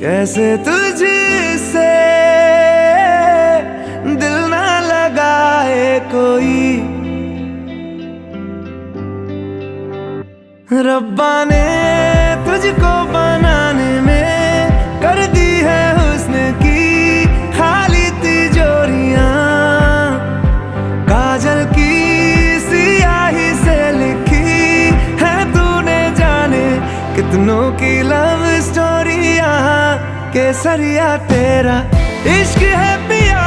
कैसे तुझसे दिल ना लगाए कोई। रब्बा ने तुझको बनाने में कर दी है हुस्न की खाली तिजोरियां। काजल की सियाही से लिखी है तूने जाने कितनों की लव स्टोरियां। केसरिया तेरा इश्क है पिया